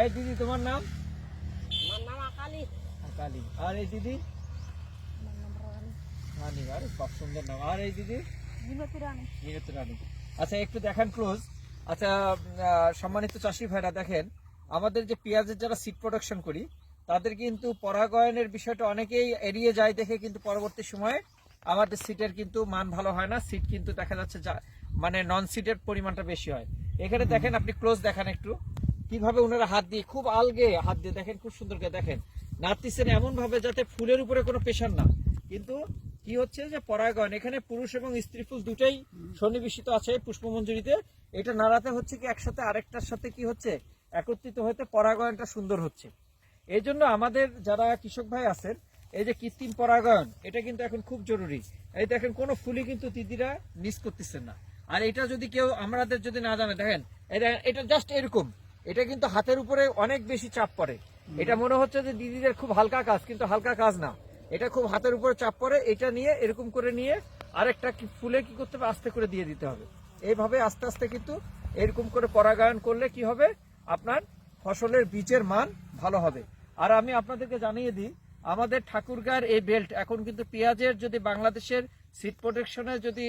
এই দিদি তোমার নাম? আমার নাম আকালি। আকালি। আর এই দিদি? আমার নাম রানী। রানী। আরে খুব সুন্দর নাম। আর এই দিদি? মিনতি রানী। মিনতি রানী। আচ্ছা একটু দেখেন ক্লোজ। আচ্ছা সম্মানিত চাষি ভাইরা দেখেন, আমাদের যে পেঁয়াজের যারা সিড প্রোডাকশন করি তাদের কিন্তু পরাগায়নের বিষয়টা অনেকেই এড়িয়ে যায় দেখে কিন্তু পরবর্তী সময়ে আমাদের সিডের কিন্তু মান ভালো হয় না। সিড কিন্তু দেখা যাচ্ছে মানে নন সিডের পরিমাণটা বেশি হয়। এখানে দেখেন আপনি ক্লোজ দেখেন একটু কিভাবে ওনারা হাত দিয়ে খুব আলগে হাত দিয়ে দেখেন, খুব সুন্দর করে দেখেন নাড়তেছেন এমন ভাবে যাতে ফুলের উপরে কোনো প্রেশার না, কিন্তু কি হচ্ছে যে পরাগায়ন এখানে পুরুষ এবং স্ত্রী ফুল দুটাই সন্নিবেশিত আছে পুষ্পমঞ্জুরিতে। এটা নাড়াতে হচ্ছে কি একসাথে আরেকটার সাথে কি হচ্ছে একত্রিত হতে পরাগায়নটা সুন্দর হচ্ছে। এই জন্য আমাদের যারা কৃষক ভাই আছেন এই যে কৃত্রিম পরাগায়ন এটা কিন্তু এখন খুব জরুরি। এই দেখেন কোনো ফুলই কিন্তু দিদিরা মিস করতেছেন না। আর এটা যদি কেউ আমাদের যদি না জানে দেখেন এটা জাস্ট এরকম, এটা কিন্তু হাতের উপরে অনেক বেশি চাপ পড়ে। এটা মনে হচ্ছে যে দিদিদের খুব হালকা কাজ, কিন্তু হালকা কাজ না, এটা খুব হাতের উপরে চাপ পড়ে। এটা নিয়ে এরকম করে নিয়ে আরেকটা ফুলে কি করতে হবে আস্তে করে দিয়ে দিতে হবে। এইভাবে আস্তে আস্তে কিন্তু এরকম করে পরাগায়ন করলে কি হবে আপনার ফসলের বীজের মান ভালো হবে। আর আমি আপনাদেরকে জানিয়ে দিই আমাদের ঠাকুরগাঁর এই বেল্ট এখন কিন্তু পেঁয়াজের যদি বাংলাদেশের সিড প্রোটেকশনের যদি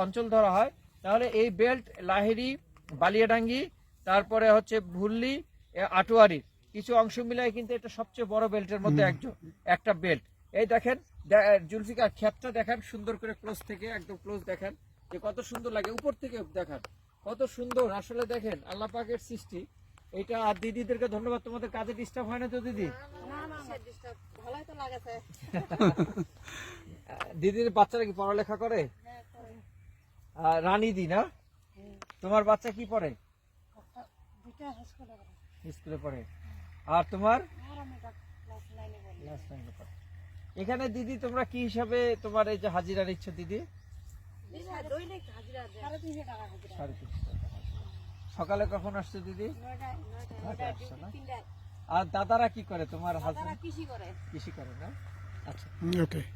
অঞ্চল ধরা হয় তাহলে এই বেল্ট লাহিড়ি, বালিয়াডাঙ্গি, তারপরে হচ্ছে ভুল্লি, আটোয়ারির কিছু অংশ মিলাই কিন্তু এটা সবচেয়ে বড় বেল্টের মধ্যে একটা বেল্ট। এই দেখেন জুলফিকার ক্ষেতটা দেখেন সুন্দর করে ক্লোজ থেকে একদম ক্লোজ দেখেন যে কত সুন্দর লাগে, উপর থেকে দেখান কত সুন্দর আসলে দেখেন আল্লাহ পাকের সৃষ্টি এটা। আর দিদিদেরকে ধন্যবাদ, তোমাদের কাজে ডিস্টার্ব হয় না তো দিদি? ভালোই তো লাগেছে। দিদির বাচ্চারা কি পড়ালেখা করে? রানী দি না? তোমার বাচ্চা কি পড়ে? স্কুলে পড়ে। আর তোমার? এখানে দিদি তোমরা কি হিসাবে তোমার এই যে হাজিরা নিচ্ছ দিদি? সকালে কখন আসছো দিদি? আর দাদারা কি করে তোমার হাজবেন্ড? কৃষি করে না? আচ্ছা।